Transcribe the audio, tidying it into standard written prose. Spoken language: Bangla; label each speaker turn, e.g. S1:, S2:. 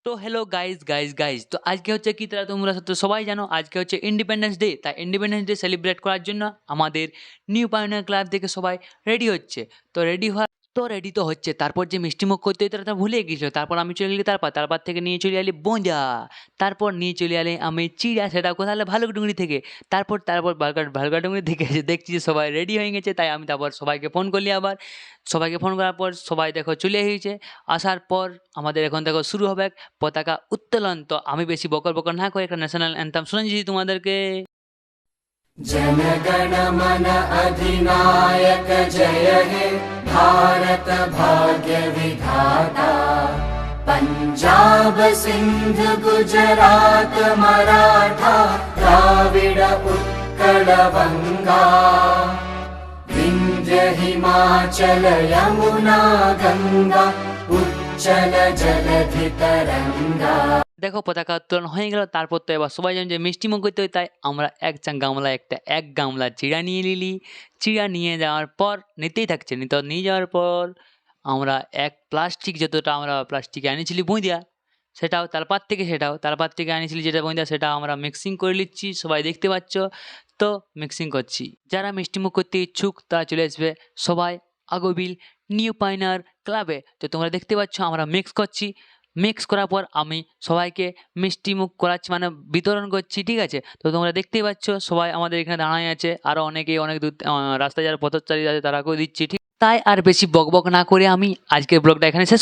S1: তো হ্যালো গাইজ গাইজ গাইজ তো আজকে হচ্ছে কি তারা তোমরা তো সবাই জানো আজকে হচ্ছে ইন্ডিপেন্ডেন্স ডে। তাই ইন্ডিপেন্ডেন্স ডে সেলিব্রেট করার জন্য আমাদের নিউ পাইওনিয়ার ক্লাব থেকে সবাই রেডি হচ্ছে। তো রেডি তো হচ্ছে, তারপর যে মিষ্টিমুখ করতে তারা তো ভুলে গেছিলো। তারপর আমি চলে গেলি, তারপর থেকে নিয়ে চলে এলি বোঁদা, তারপর নিয়ে চলে এলি আমি চিড়া, সেটা কোথায় ভালুকডুংরি থেকে। তারপর ভালুকাডুংরি থেকে এসে দেখছি যে সবাই রেডি হয়ে গেছে। তাই আমি তারপর সবাইকে ফোন করলি, আবার সবাইকে ফোন করার পর সবাই দেখো চলে এসেছে। আসার পর আমাদের এখন দেখো শুরু হবে পতাকা উত্তোলন। তো আমি বেশি বকর বকর না করে একটা ন্যাশনাল অ্যান্থাম শুনে দিচ্ছি তোমাদেরকে।
S2: जनगण मन अधिनायक जय हे भारत भाग्य विधाता। पंजाब सिंध गुजरात मराठा द्राविड उत्कल बंगा विंध्य हिमाचल यमुना गंगा उच्चल जलधि तरंगा।
S1: দেখো পতাকা উত্তোলন হয়ে গেল। তারপর তো এবার সবাই জানেন যে মিষ্টি মুখ করতে হয়, তাই আমরা এক গামলা চিড়া নিয়ে নিলি। চিড়া নিয়ে যাওয়ার পর নিয়ে যাওয়ার পর আমরা এক প্লাস্টিক, যতটা আমরা প্লাস্টিকে আনিছিলি বুঁদিয়া, তালপাত থেকে আনিছিলি যেটা বুঁদিয়া, সেটা আমরা মিক্সিং করে নিচ্ছি, সবাই দেখতে পাচ্ছ। তো মিক্সিং করছি, যারা মিষ্টি মুখ করতে ইচ্ছুক তারা চলে আসবে সবাই আগোবিল নিউ পাইনার ক্লাবে। তো তোমরা দেখতে পাচ্ছ আমরা মিক্স করার পর আমি সবাইকে মিষ্টি মুখ করাচ্ছি, মানে বিতরণ করছি, ঠিক আছে। তো তোমরা দেখতেই পাচ্ছ সবাই আমাদের এখানে দাঁড়ায় আছে, আরও অনেকেই অনেক দূর রাস্তায় যারা পথচারী আছে তারাকেও দিচ্ছি, ঠিক। তাই আর বেশি বকবক না করে আমি আজকের ব্লগটা এখানে শেষ